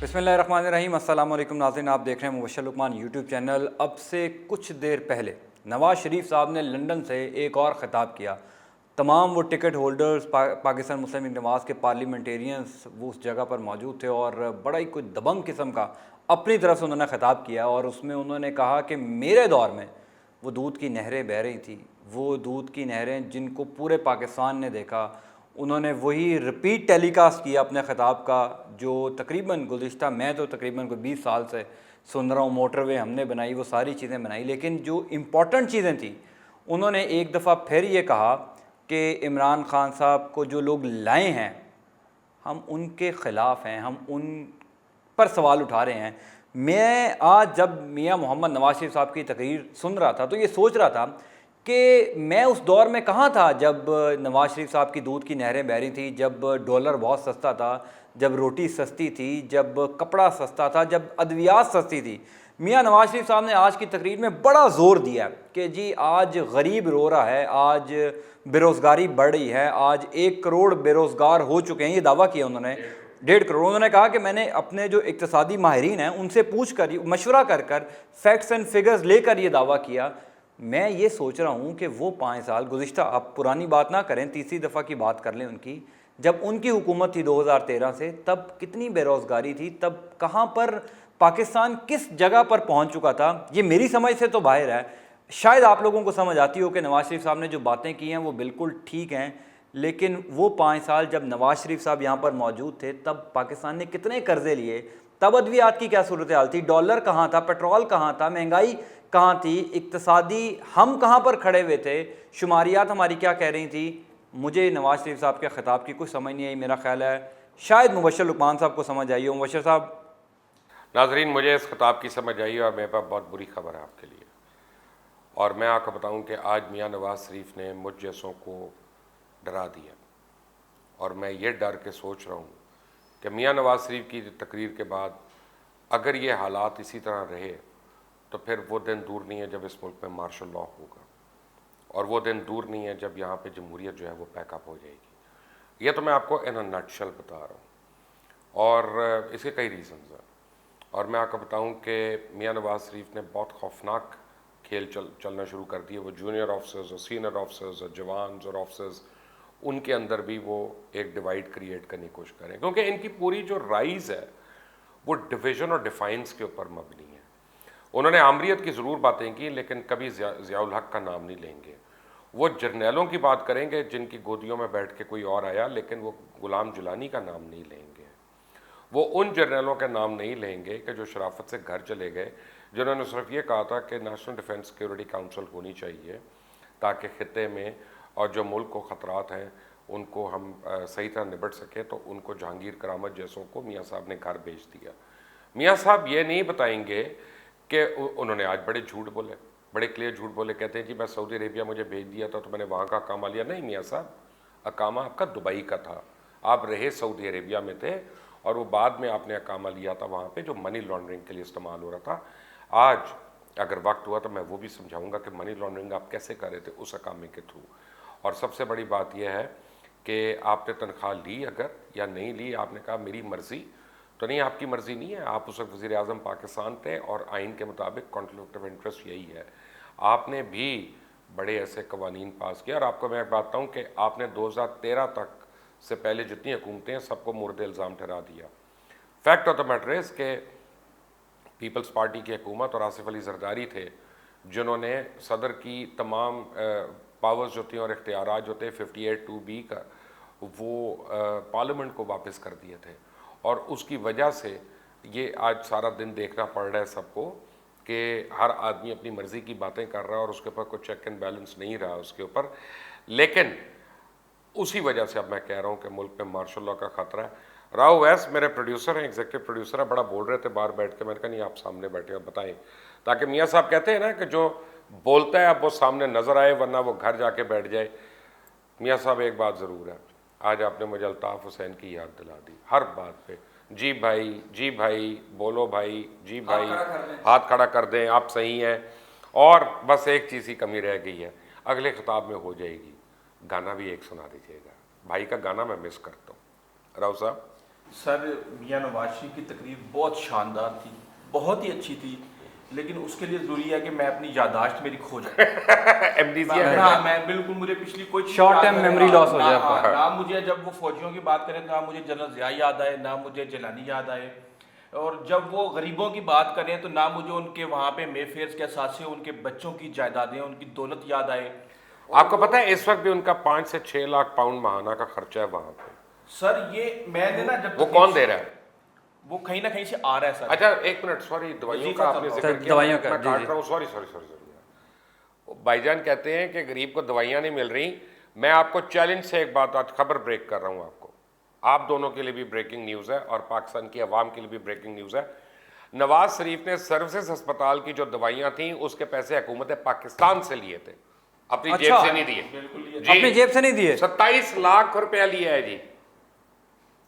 बिस्मिल्लाहिर्रहमानिर्रहीम। अस्सलाम वालेकुम नाज़रीन, आप देख रहे हैं मुबश्शिर लुकमान यूट्यूब चैनल। अब से कुछ देर पहले नवाज़ शरीफ साहब ने लंदन से एक और ख़िताब किया। तमाम वो टिकट होल्डर्स पाकिस्तान मुस्लिम लीग नवाज़ के पार्लियामेंटेरियंस वो उस जगह पर मौजूद थे और बड़ा ही कुछ दबंग किस्म का अपनी तरफ से उन्होंने ख़िताब किया और उसमें उन्होंने कहा कि मेरे दौर में वो दूध की नहरें बह रही थी, वो दूध की नहरें जिनको पूरे पाकिस्तान ने देखा। उन्होंने वही रिपीट टेलीकास्ट किया अपने ख़िताब का जो तकरीबन गुज़िश्ता, मैं तो तकरीबन कोई 20 साल से सुन रहा हूँ। मोटरवे हमने बनाई, वो सारी चीज़ें बनाई, लेकिन जो इम्पॉर्टेंट चीज़ें थी उन्होंने एक दफ़ा फिर ये कहा कि इमरान खान साहब को जो लोग लाए हैं हम उनके ख़िलाफ़ हैं, हम उन पर सवाल उठा रहे हैं। मैं आज जब मियां मोहम्मद नवाज शरीफ साहब की तकरीर सुन रहा था तो ये सोच रहा था कि मैं उस दौर में कहाँ था जब नवाज शरीफ साहब की दूध की नहरें बह रही थी, जब डॉलर बहुत सस्ता था, जब रोटी सस्ती थी, जब कपड़ा सस्ता था, जब अद्वियात सस्ती थी। मियां नवाज शरीफ साहब ने आज की तकरीर में बड़ा ज़ोर दिया कि जी आज गरीब रो रहा है, आज बेरोज़गारी बढ़ रही है, आज 1 करोड़ बेरोज़गार हो चुके हैं, ये दावा किया उन्होंने। 1.5 करोड़। उन्होंने कहा कि मैंने अपने जो इक़्तिसादी माहिरीन हैं उनसे पूछ कर, मशवरा कर कर, फैक्ट्स एंड फिगर्स लेकर ये दावा किया। मैं ये सोच रहा हूँ कि वो 5 साल गुज़िश्ता, अब पुरानी बात ना करें, तीसरी दफ़ा की बात कर लें उनकी, जब उनकी हुकूमत थी 2013 से, तब कितनी बेरोज़गारी थी, तब कहाँ पर पाकिस्तान किस जगह पर पहुँच चुका था। ये मेरी समझ से तो बाहर है। शायद आप लोगों को समझ आती हो कि नवाज़ शरीफ साहब ने जो बातें की हैं वो बिल्कुल ठीक हैं, लेकिन वो 5 साल जब नवाज़ शरीफ साहब यहाँ पर मौजूद थे तब पाकिस्तान ने कितने कर्ज़े लिए, तब अद्वियात की क्या सूरत हाल थी, डॉलर कहाँ था, पेट्रोल कहाँ था, महंगाई कहाँ थी, इक्तसादी हम कहाँ पर खड़े हुए थे, शुमारियात हमारी क्या कह रही थी। मुझे नवाज़ शरीफ साहब के ख़िताब की कुछ समझ नहीं आई। मेरा ख्याल है शायद मुबश्शिर लुकमान साहब को समझ आई हो। मुबश्शिर साहब। नाजरीन, मुझे इस खिताब की समझ आई और मेरे पास बहुत बुरी खबर है आपके लिए। और मैं आपको बताऊं कि आज मियां नवाज शरीफ ने मुझ जैसों को डरा दिया और मैं ये डर के सोच रहा हूं कि मियां नवाज शरीफ की तकरीर के बाद अगर ये हालात इसी तरह रहे तो फिर वो दिन दूर नहीं है जब इस मुल्क में मार्शल लॉ होगा, और वो दिन दूर नहीं है जब यहाँ पे जमहूरियत जो है वो पैकअप हो जाएगी। ये तो मैं आपको इन अ नटशल बता रहा हूँ और इसके कई रीज़न्स हैं। और मैं आपको बताऊं कि मियां नवाज शरीफ ने बहुत खौफनाक खेल चलना शुरू कर दिए। वो जूनियर ऑफिसर्स और सीनियर ऑफिसर्स और जवान और ऑफिसर्स, उनके अंदर भी वो एक डिवाइड क्रिएट करने की कोशिश करें, क्योंकि इनकी पूरी जो राइज है वो डिवीज़न और डिफाइंस के ऊपर मबनी है। उन्होंने आमरीत की ज़रूर बातें की लेकिन कभी ज़ियाउल हक का नाम नहीं लेंगे। वो जर्नैलों की बात करेंगे जिनकी गोदियों में बैठ के कोई और आया, लेकिन वो गुलाम जुलानी का नाम नहीं लेंगे। वो उन जर्नलों के नाम नहीं लेंगे कि जो शराफत से घर चले गए, जिन्होंने सिर्फ ये कहा था कि नेशनल डिफेंस सिक्योरिटी काउंसिल होनी चाहिए ताकि खिते में और जो मुल्क को ख़तरात हैं उनको हम सही तरह निपट सकें। तो उनको जहांगीर करामत जैसों को मियाँ साहब ने घर भेज दिया। मियाँ साहब ये नहीं बताएंगे कि उन्होंने आज बड़े झूठ बोले, बड़े क्लियर झूठ बोले। कहते हैं जी मैं सऊदी अरेबिया मुझे भेज दिया था तो मैंने वहाँ का अकामा लिया। नहीं मियाँ साहब, अकामा आपका दुबई का था, आप रहे सऊदी अरेबिया में थे और वो बाद में आपने अकामा लिया था वहाँ पे जो मनी लॉन्ड्रिंग के लिए इस्तेमाल हो रहा था। आज अगर वक्त हुआ तो मैं वो भी समझाऊंगा कि मनी लॉन्ड्रिंग आप कैसे कर रहे थे उस अकामे के थ्रू। और सबसे बड़ी बात यह है कि आपने तनख्वाह ली अगर या नहीं ली, आपने कहा मेरी मर्ज़ी, तो नहीं, आपकी मर्ज़ी नहीं है। आप उस वक्त वज़ीर आज़म पाकिस्तान थे और आइन के मुताबिक कॉन्फ्लिक्ट ऑफ इंटरेस्ट यही है। आपने भी बड़े ऐसे कवानीन पास किए और आपको मैं बताता हूँ कि आपने 2013 तक से पहले जितनी हुकूमतें हैं सबको मुर्द इल्ज़ाम ठहरा दिया। Fact of the matter is के पीपल्स पार्टी की हुकूमत और आसिफ अली जरदारी थे जिन्होंने सदर की तमाम पावर्स जो थी और इख्तियारात जो थे 58(2)B का वो पार्लियामेंट को वापस कर दिए थे। और उसकी वजह से ये आज सारा दिन देखना पड़ रहा है सबको कि हर आदमी अपनी मर्ज़ी की बातें कर रहा है और उसके ऊपर कोई चेक एंड बैलेंस नहीं रहा उसके ऊपर। लेकिन उसी वजह से अब मैं कह रहा हूँ कि मुल्क में मार्शल लॉ का ख़तरा है। राव वैस मेरे प्रोड्यूसर हैं, एग्जीक्यूटिव प्रोड्यूसर है, बड़ा बोल रहे थे बाहर बैठ के। मैंने कहा नहीं, आप सामने बैठे और बताएं, ताकि मियाँ साहब कहते हैं ना कि जो बोलता है अब वो सामने नज़र आए, वरना वो घर जाके बैठ जाए। मियाँ साहब एक बात ज़रूर है, आज आपने मुझे अल्ताफ़ हुसैन की याद दिला दी हर बात पे। जी भाई बोलो भाई, जी भाई हाथ खड़ा कर दें, आप सही हैं। और बस एक चीज़ की कमी रह गई है, अगले खिताब में हो जाएगी, गाना भी एक सुना दीजिएगा। भाई का गाना मैं मिस करता हूँ। राव साहब। सर मियां नवाज शरीफ की तकरीर बहुत शानदार थी, बहुत ही अच्छी थी, लेकिन उसके लिए ज़रूरी है कि मैं अपनी याददाश्त मेरी खो जाए। एमनीजिया हाँ, मैं बिल्कुल, मुझे पिछली कोई चीज़ Short याद term ना रहे। memory loss हो ना- जाए हाँ, आपका। ना मुझे जब वो फौजियों की बात करें ना मुझे जनरल ज़िया याद आए, ना मुझे जिलानी याद आए, और जब वो गरीबों की बात करें तो ना मुझे उनके वहाँ पे मेफेयर्स के असासे उनके बच्चों की जायदादें, उनकी दौलत याद आए। आपको पता है इस वक्त भी उनका 5 से 6 लाख पाउंड महाना का खर्चा है वहां पे। सर ये मैंने ना जब वो तक कौन दे रहा है? वो कहीं ना कहीं से आ रहा है सर। अच्छा एक मिनट, सॉरी, दवाइयों वजीफा का चल आपने रहा जिक्र है। किया, दवाइयों मैं का, जी, काट जी। रहा हूँ, सॉरी सॉरी सॉरी सॉरी। भाईजान कहते हैं कि गरीब को दवाइयाँ नहीं मिल रही। मैं आपको चैलेंज से एक बात आज खबर ब्रेक कर रहा हूँ आपको, आप दोनों के लिए भी ब्रेकिंग न्यूज़ है और पाकिस्तान की आवाम के लिए भी ब्रेकिंग न्यूज़ है। नवाज शरीफ ने सर्विसेज अस्पताल की जो दवाइयाँ थी उसके पैसे हुकूमत पाकिस्तान से लिए थे, अपनी जेब अच्छा। से नहीं दिए। बिल्कुल ये अपने जेब से नहीं दिए 27 लाख रुपया लिया है जी,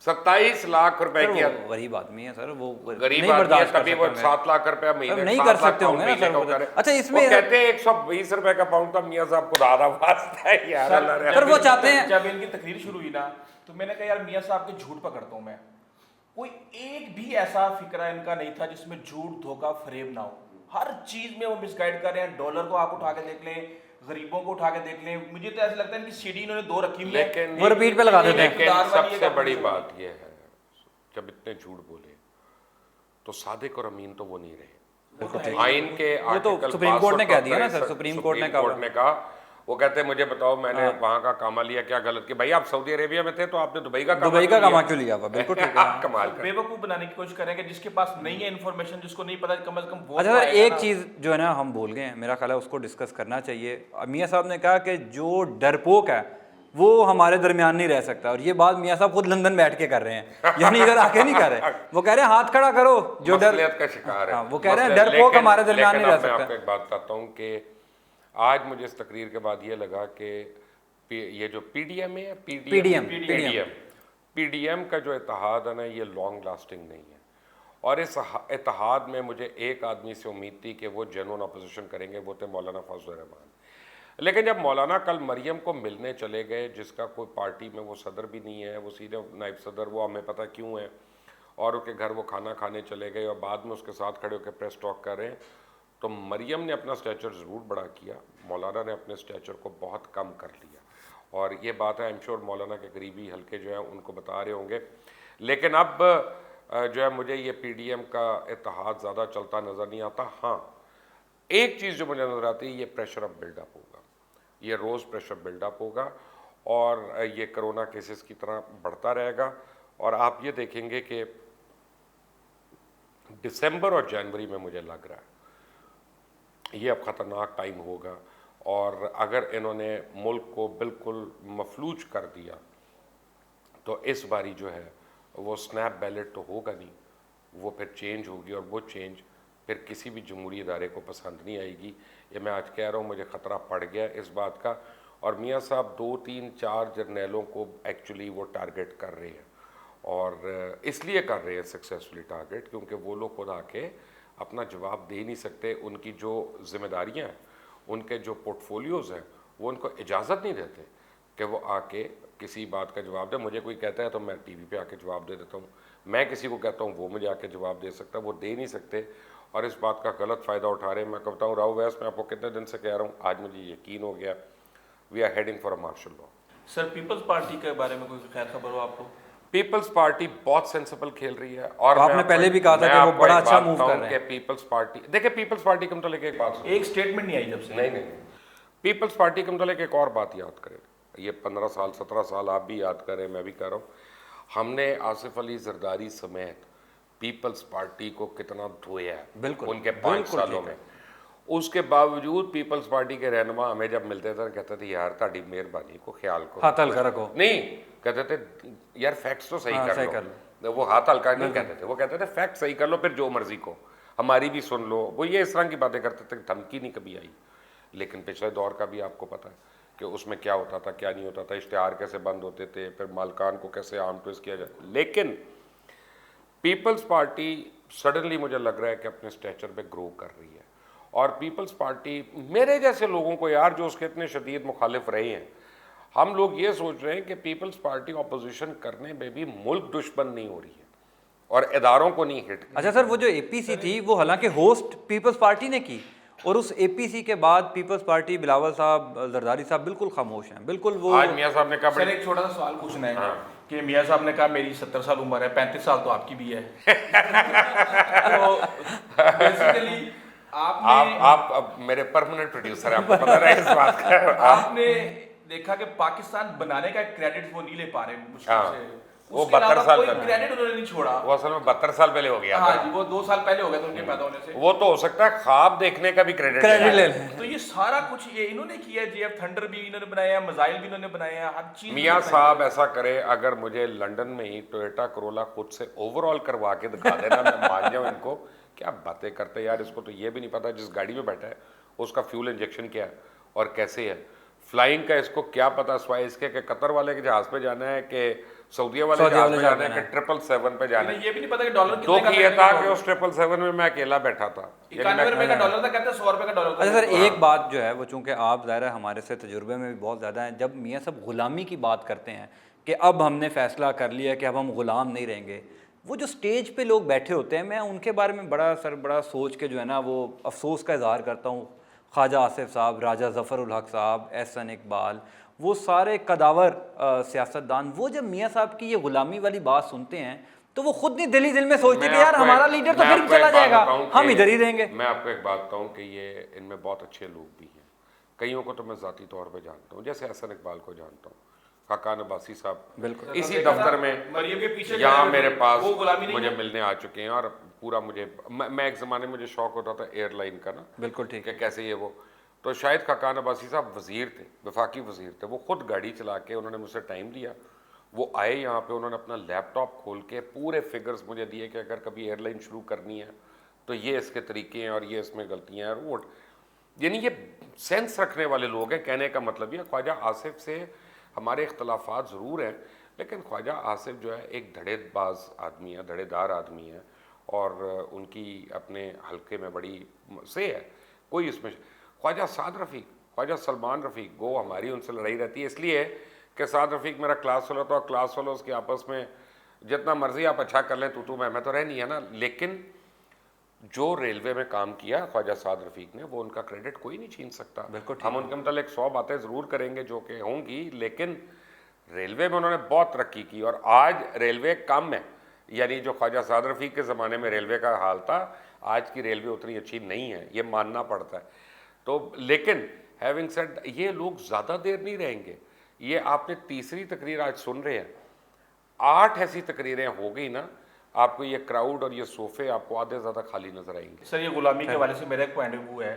27 लाख रुपए सर। की। वो गरीब आदमी है सर, वो गरीब नहीं आदमी है बर्दाश्त कर तभी वो सकते होंगे। 7 लाख रुपया सर महीने, नहीं 7 कर लाख सकते पाउंड होंगे ना महीने सर को वो तो। करे। अच्छा वो इसमें कहते हैं 120 रुपए का पाउंड था, मियां साहब खुद आधा वास्ता है यार। सर, अल्लाह रे। सर, वो चाहते हैं- जब इनकी तकरीर शुरू हुई ना तो मैंने कहा यार मियां साहब के झूठ पकड़ता हूं मैं। कोई एक भी ऐसा फिक्रा इनका नहीं था जिसमें झूठ धोखा फरेब ना हो। हर चीज में वो मिसगाइड कर रहे हैं। डॉलर को आप उठा के देख लें, गरीबों को उठा के देख लें, मुझे तो ऐसा लगता है इनकी सीढ़ी इन्होंने दो रखी हुई है। लेकिन वो रिपीट पे लगा देते हैं। लेकिन इकतदार वाली एक सबसे बड़ी अपनी बात यह है, जब इतने झूठ बोले तो सादिक और अमीन तो वो नहीं रहे। आइन के वो तो आर्टिकल सुप्रीम कोर्ट ने कह दिया ना 62 सर, सुप्रीम कोर्ट ने कहा। वो कहते हैं मुझे बताओ मैंने हाँ। वहां का कामा लिया क्या गलत किया? भाई आप सऊदी अरेबिया में थे तो आपने दुबई का दुबई का क्यों कामा लिया? क्यों लिया हुआ? बिल्कुल ठीक है। आप कमाल कर। बेवकूफ बनाने की कोशिश करेंगे जिसके पास नहीं है इन्फॉर्मेशन, जिसको नहीं पता, कम से कम वो अच्छा तो सर, आएगा एक ना। चीज़ जो है ना हम भूल गए हैं, मेरा ख्याल है उसको डिस्कस करना चाहिए। मियाँ साहब ने कहा कि जो डरपोक है वो हमारे दरमियान नहीं रह सकता, और ये बात मियाँ साहब खुद लंदन बैठ के कर रहे हैं, यानी इधर आके नहीं कर रहे। वो कह रहे हैं हाथ खड़ा करो जो डर। मसलियत का शिकार है। हाँ, वो कह रहे हैं मसलियत- डरपोक लेकिन- हमारे दरमियान लेकिन नहीं रह अब मैं सकता। आपको एक बात बताता हूँ कि आज मुझे इस तकरीर के बाद ये लगा कि ये जो पीडीएम है, पीडीएम का जो इत्तेहाद है ना, ये लॉन्ग लास्टिंग नहीं है। और इस इत्तेहाद में मुझे एक आदमी से उम्मीद थी कि वो जेन्युइन अपोजिशन करेंगे, वो थे मौलाना फजल रहमान। लेकिन जब मौलाना कल मरियम को मिलने चले गए, जिसका कोई पार्टी में वो सदर भी नहीं है, वो सीधे नायब सदर, वो हमें पता क्यों है, और उसके घर वो खाना खाने चले गए और बाद में उसके साथ खड़े होकर प्रेस टॉक कर रहे हैं, तो मरियम ने अपना स्टैचर ज़रूर बड़ा किया, मौलाना ने अपने स्टैचर को बहुत कम कर लिया। और ये बात है, आई एम श्योर मौलाना के करीबी हल्के जो हैं उनको बता रहे होंगे। लेकिन अब जो है मुझे ये पीडीएम का इत्तेहाद ज़्यादा चलता नज़र नहीं आता। हाँ, एक चीज़ जो मुझे नज़र आती है, ये प्रेशर अब बिल्डअप होगा, ये रोज़ प्रेशर बिल्डअप होगा और ये कोरोना केसेस की तरह बढ़ता रहेगा। और आप ये देखेंगे कि दिसंबर और जनवरी में मुझे लग रहा है ये अब ख़तरनाक टाइम होगा। और अगर इन्होंने मुल्क को बिल्कुल मफलूज कर दिया तो इस बारी जो है वो स्नैप बैलेट तो होगा नहीं, वो फिर चेंज होगी, और वो चेंज फिर किसी भी जमहूरी इदारे को पसंद नहीं आएगी। ये मैं आज कह रहा हूँ, मुझे ख़तरा पड़ गया इस बात का। और मियाँ साहब 2, 3, 4 जर्नैलों को एक्चुअली वो टारगेट कर रहे हैं, और इसलिए कर रहे हैं सक्सेसफुली टारगेट क्योंकि वो लोग खुद आके अपना जवाब दे नहीं सकते। उनकी जो जिम्मेदारियाँ हैं, उनके जो पोर्टफोलियोज़ हैं, वो उनको इजाज़त नहीं देते कि वो आके किसी बात का जवाब दे। मुझे कोई कहता है तो मैं टीवी पे आके जवाब दे देता हूँ, मैं किसी को कहता हूँ वो मुझे आके जवाब दे सकता है, वो दे नहीं सकते। और इस बात का गलत फ़ायदा उठा रहे हैं। मैं कहता हूँ राव वैस, मैं आपको कितने दिन से कह रहा हूँ, आज मुझे यकीन हो गया, we are heading for a martial law. Sir peoples party के बारे में कोई खैर खबर हो आपको? पीपल्स पार्टी बहुत सेंसिबल खेल रही है। और आपने पहले भी कहा था कि वो बड़ा अच्छा मूव कर रहे हैं। पीपल्स पार्टी, देखिए पीपल्स पार्टी के मतलब एक बात एक स्टेटमेंट नहीं आई जब से। नहीं, पीपल्स पार्टी के मतलब एक और बात याद करें, ये 15 साल 17 साल आप भी याद करें, मैं भी कर रहा हूँ, हमने आसिफ अली जरदारी समेत पीपल्स पार्टी को कितना धोया है बिल्कुल, उनके 5 सालों में। उसके बावजूद पीपल्स पार्टी के रहनुमा हमें जब मिलते थे कहते थे यार ताड़ी मेहरबानी को ख्याल को हाथ हल्का रखो। नहीं, कहते थे यार फैक्ट्स तो सही हाँ, कर सही लो। कर लो। वो हाथ हल्का नहीं कहते थे, वो कहते थे फैक्ट सही कर लो, फिर जो मर्जी को हमारी भी सुन लो। वो ये इस तरह की बातें करते थे, धमकी नहीं कभी आई। लेकिन पिछले दौर का भी आपको पता है कि उसमें क्या होता था क्या नहीं होता था, इश्तिहार कैसे बंद होते थे, फिर मालकान को कैसे आर्म ट्विस्ट किया जाए। लेकिन पीपल्स पार्टी सडनली मुझे लग रहा है कि अपने स्टेचर पे ग्रो कर रही है। और पीपल्स पार्टी मेरे जैसे लोगों को यार, जो उसके इतने शदीद मुखालिफ रहे हैं, हम लोग ये सोच रहे हैं कि पीपल्स पार्टी ऑपोजिशन करने में भी मुल्क दुश्मन नहीं हो रही है और इदारों को नहीं हिट। अच्छा सर, वो जो एपीसी थी वो हालांकि होस्ट पीपल्स पार्टी ने की, और उस एपीसी के बाद पीपल्स पार्टी, बिलावल साहब, जरदारी साहब बिल्कुल खामोश हैं, बिल्कुल वो। आज मियाँ साहब ने कहा सर एक छोटा सा सवाल पूछना है कि मियाँ साहब ने कहा मेरी 70 साल उम्र है, 35 साल तो आपकी भी है। तो बेसिकली आप अब मेरे परमानेंट प्रोड्यूसर हैं, आपको पता है इस बात का। आपने देखा कि पाकिस्तान बनाने का क्रेडिट वो नहीं ले पा रहे मुश्किल हाँ, से, वो उसके 72 अलावा साल कोई पहले। क्रेडिट उन्होंने नहीं छोड़ा। वो असल में 72 साल पहले हो गया हाँ था। जी, वो 2 साल पहले हो गया था उनके पैदा होने से। वो तो हो सकता है ख्वाब देखने का भी क्रेडिट क्रेडिट ले लें। तो ये सारा कुछ ये इन्होंने किया है, जेएफ थंडर भी इन्होंने बनाया है, मिसाइल भी इन्होंने बनाए हैं, हर चीज मियाँ साहब ऐसा करे, अगर मुझे लंदन में ही टोयोटा करोला खुद से ओवरऑल करवा के दिखा देना, मैं मान जाऊँ इनको। क्या बातें करते यार, इसको तो ये भी नहीं पता जिस गाड़ी में बैठा है उसका फ्यूल इंजेक्शन क्या है और कैसे है। फ्लाइंग का इसको क्या पता, सिवाय इसके कि कतर वाले के जहाज पे जाना है कि सऊदीया वाले जहाज पे जाना है कि 777 पे जाना है। ये भी नहीं पता कि डॉलर दुख कितने ये का था कि उस 777 में मैं अकेला बैठा था। 91 रुपए का डॉलर था, कहते हैं 100 रुपए का डॉलर था। अच्छा सर, एक बात जो है वो, चूंकि आप ज़ाहिर है हमारे से तजुर्बे में भी बहुत ज़्यादा हैं, जब मियाँ साहब गुलामी की बात करते हैं कि अब हमने फैसला कर लिया कि अब हम गुलाम नहीं रहेंगे, वो जो स्टेज पे लोग बैठे होते हैं, मैं उनके बारे में बड़ा सोच के जो है ना वो अफसोस का इजहार करता हूँ। ख्वाजा आसिफ साहब, राजा ज़फ़र उल हक साहब, एहसन इकबाल, वो सारे कदावर सियासतदान, वो जब मियाँ साहब की ये गुलामी वाली बात सुनते हैं तो वो खुद नहीं दिल ही दिल में सोचते कि यार हमारा लीडर तो फिर चला जाएगा, हम इधर ही रहेंगे। मैं आपको एक बात बताऊं कि ये इनमें बहुत अच्छे लोग भी हैं, कईयों को तो मैं ज़ाती तौर पे जानता हूं, जैसे हसन इकबाल को जानता हूं, खाकान अब्बासी साहब बिल्कुल इसी दफ्तर में मरियम के पीछे यहाँ मेरे पास वो गुलामी नहीं मुझे है। मिलने आ चुके हैं। और पूरा मैं एक ज़माने में मुझे शौक होता था एयरलाइन का ना, बिल्कुल ठीक है। कि कैसे ये वो, तो शायद खाकान अब्बासी साहब वज़ीर थे, वफाकी वज़ीर थे, वो खुद गाड़ी चला के उन्होंने मुझसे टाइम लिया, वो आए यहाँ पे, उन्होंने अपना लैपटॉप खोल के पूरे फिगर्स मुझे दिए कि अगर कभी एयरलाइन शुरू करनी है तो ये इसके तरीके हैं और ये इसमें गलतियाँ हैं। वो यानी ये सेंस रखने वाले लोग हैं। कहने का मतलब ये, ख्वाजा आसिफ से हमारे इख्तलाफात ज़रूर हैं, लेकिन ख्वाजा आसिफ जो है एक धड़ेबाज आदमी है, धड़ेदार आदमी है, और उनकी अपने हल्के में बड़ी से है, कोई इसमें। ख्वाजा साद रफ़ीक, ख्वाजा सलमान रफ़ीक, गो हमारी उनसे लड़ाई रहती है इसलिए कि साद रफ़ीक मेरा क्लास फेलो था, और क्लास फेलोज़ के आपस में जितना मर्जी आप अच्छा कर लें, तू मैं तो रह नहीं है ना। लेकिन जो रेलवे में काम किया ख्वाजा साद रफ़ीक ने, वो उनका क्रेडिट कोई नहीं छीन सकता। बिल्कुल हम उनके मतलब 100 बातें ज़रूर करेंगे जो कि होंगी, लेकिन रेलवे में उन्होंने बहुत तरक्की की और आज रेलवे कम है। यानी जो ख्वाजा साद रफ़ीक के ज़माने में रेलवे का हाल था, आज की रेलवे उतनी अच्छी नहीं है, ये मानना पड़ता है। तो लेकिन हैविंग सेड, ये लोग ज़्यादा देर नहीं रहेंगे। ये आपने तीसरी तकरीर आज सुन रहे हैं, 8 ऐसी तकरीरें हो गई ना, आपको ये क्राउड और ये सोफे आपको आधे ज़्यादा खाली नजर आएंगे। सर ये गुलामी के हवाले से मेरा एक पॉइंट ऑफ व्यू है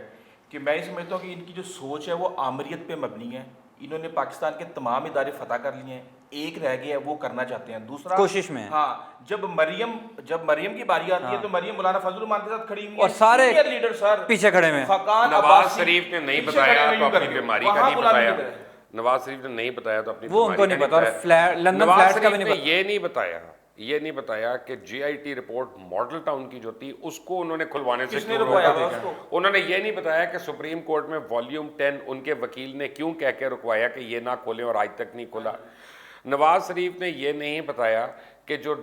कि मैं ये समझता हूँ कि इनकी जो सोच है वो आमरीत पे मबनी है। इन्होंने पाकिस्तान के तमाम इदारे फतह कर लिए हैं, एक रह गया है वो करना चाहते हैं, दूसरा कोशिश में। हाँ, जब मरियम की बारी आती है तो मरियम मौलाना फजल रहमान के साथ खड़ी हुई है, और सारे सीनियर लीडर सर पीछे खड़े में। खाकान नवाज अब्बासी शरीफ ने नहीं पीछे बताया खड़े तो हुए अपनी करके, बीमारी का वहाँ नहीं गुलामी बताया। की तरह। नवाज शरीफ ने नहीं बताया तो अपनी वो उनको बीमारी नहीं का पता, और फ्लैट लंदन नवाज फ्लैट्स का भी शरीफ नहीं ने पता। ये नहीं बताया कि जीआईटी रिपोर्ट मॉडल टाउन की जो थी उसको उन्होंने खुलवाने से किसने क्यों रुकवाया रोका। उसको? उन्होंने ये नहीं बताया कि सुप्रीम कोर्ट में वॉल्यूम 10 उनके वकील ने क्यों कह के रुकवाया कि ये ना खोलें और आज तक नहीं खोला। नवाज शरीफ ने ये नहीं बताया कि जो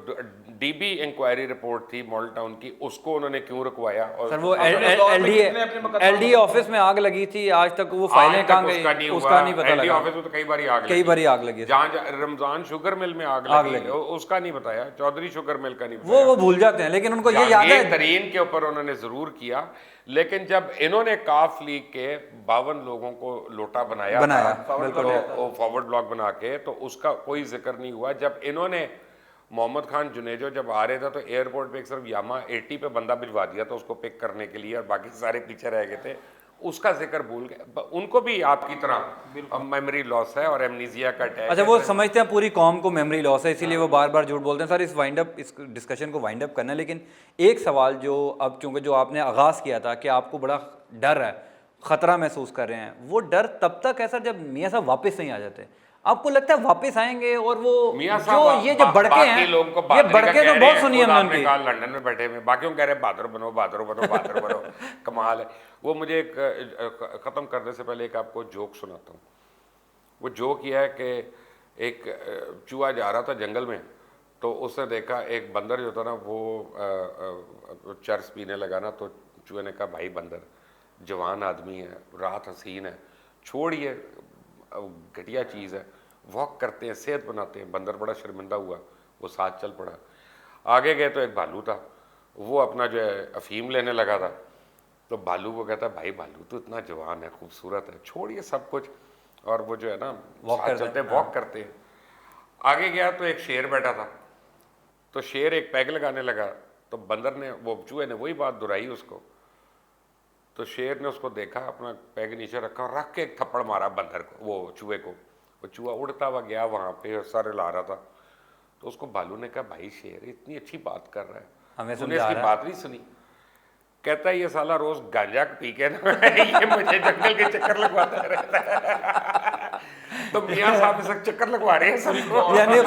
डीबी इंक्वायरी रिपोर्ट थी मॉडल टाउन की, उसको उन्होंने क्यों रुकवाया। और सर वो अपने दौर में कितने अपने मुकदमा एलडी ऑफिस में आग लगी थी, आज तक वो फाइलें कहाँ गई उसका नहीं पता लगा। ऑफिस में तो कई बार आग लगी। जहाँ रमजान शुगर मिल में आग लगी उसका नहीं बताया, चौधरी शुगर मिल का नहीं बताया। वो भूल जाते हैं, लेकिन उनको ये याद है। तरीन के ऊपर उन्होंने जरूर किया, लेकिन जब इन्होंने काफ लीग के 52 लोगों को लोटा बनाया तो फॉरवर्ड ब्लॉक बना के, तो उसका कोई जिक्र नहीं हुआ। जब इन्होंने मोहम्मद खान जुनेजो जब आ रहे थे तो एयरपोर्ट पे एक सिर्फ यामा 80 पे बंदा भिजवा दिया था उसको पिक करने के लिए, और बाकी सारे पीछे रह गए थे, उसका जिक्र भूल गए। उनको भी आपकी तरह मेमोरी लॉस है और एमनीजिया का अटैक। अच्छा, वो समझते हैं पूरी कौम को मेमोरी लॉस है, इसीलिए वो बार बार झूठ बोलते हैं। सर इस डिस्कशन को वाइंड अप करना है, लेकिन एक सवाल जो अब चूंकि जो आपने आगाज़ किया था कि आपको बड़ा डर है, ख़तरा महसूस कर रहे हैं, वो डर तब तक है सर जब मियाँ साहब वापस नहीं आ जाते। आपको लगता है वापस आएंगे और वो जो ये जो बड़के हैं, ये बड़के तो बहुत सुनी हमने उनकी। लंदन में बैठे हुए बाकियों कह रहे हैं बहादुर बनो बहादुर बनो बहादुर बनो। कमाल है। वो मुझे ख़त्म करने से पहले एक आपको जोक सुनाता हूँ। वो जो किया है कि एक चूहा जा रहा था जंगल में, तो उसने देखा एक बंदर जो था ना वो चरस पीने लगा ना, तो चूहे ने कहा भाई बंदर जवान आदमी है, रात हसीन है, छोड़िए घटिया चीज़ है, वॉक करते हैं, सेहत बनाते हैं। बंदर बड़ा शर्मिंदा हुआ, वो साथ चल पड़ा। आगे गए तो एक भालू था, वो अपना जो है अफीम लेने लगा था। तो भालू को कहता भाई भालू तो इतना जवान है, खूबसूरत है, छोड़िए सब कुछ, और वो जो है ना साथ चलते हैं, वॉक करते हैं। आगे गया तो एक शेर बैठा था, तो शेर एक पैग लगाने लगा, तो बंदर ने, वो चूहे ने वही बात दोहराई उसको। तो शेर ने उसको देखा, अपना पैग नीचे रखा और रख के एक थप्पड़ मारा बंदर को, वो चूहे को। वो चूहा उड़ता हुआ गया वहाँ पे और सर हिला रहा था। तो उसको भालू ने कहा भाई शेर इतनी अच्छी बात कर रहा है, हमें तूने समझा इसकी रहा है। बात नहीं सुनी। कहता है ये साला रोज गांजा पी के ना ये मुझे जंगल के चक्कर लगवाता रहता है। तो मियाँ साहब इस वक्त चक्कर लगवा रहे हैं सबको। यानी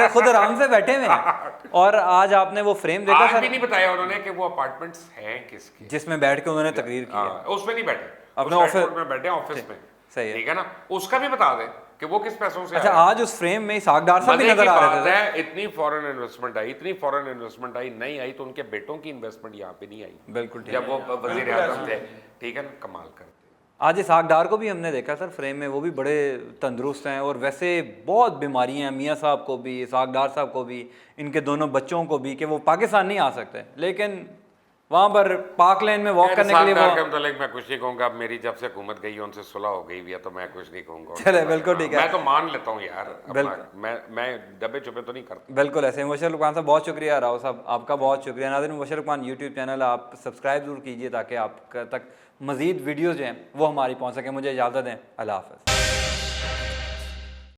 खुद आराम से बैठे हुए हैं। और आज आपने वो फ्रेम देखा आज सर, भी नहीं बताया उन्होंने कि वो अपार्टमेंट्स हैं किसके। जिसमें बैठ के उन्होंने तकरीर की है। हाँ, उसमें नहीं बैठे, अपने उस ऑफिस एयरपोर्ट में बैठे, ऑफिस में। सही है। ठीक है ना, उसका भी बता दें कि वो किस पैसों से अच्छा, आया है। आज उस फ्रेम में इसाक डार साहब भी मजे नजर की आ बात रहे थे। है, इतनी फॉरेन इन्वेस्टमेंट आई, इतनी फॉरेन इन्वेस्टमेंट आई, नहीं आई तो उनके बेटों की इन्वेस्टमेंट यहाँ पे नहीं आई। बिल्कुल ठीक जब वो वजीर आजम थे, ठीक है ना, कमाल करते। आज इसाक डार को भी हमने देखा सर फ्रेम में, वो भी बड़े तंदुरुस्त हैं और वैसे बहुत बीमारियां हैं मियाँ साहब को भी, इसाक डार साहब को भी, इनके दोनों बच्चों को भी, कि वो पाकिस्तान नहीं आ सकते, लेकिन वहाँ पर पाक लेन में वॉक करने के लिए सरकार के वो। मुतालिक मैं कुछ नहीं कहूँगा। अब मेरी जब से हुकूमत गई है उनसे सुलह हो गई भी है, तो मैं कुछ नहीं कहूँगा। चले, बिल्कुल ठीक है। मैं तो मान लेता हूँ यार, बिल्कुल। मैं दबे छुपे तो नहीं करता। बिल्कुल ऐसे। मुबशर लुकमान साहब बहुत शुक्रिया, राव साहब आपका बहुत शुक्रिया। नाज़रीन, मुबशर लुकमान यूट्यूब चैनल आप सब्सक्राइब जरूर कीजिए ताकि आप तक मज़ीद वीडियोज़ जो हैं वो हमारी पहुँच सकें। मुझे इजाज़त दें, अल्लाह हाफ़िज़।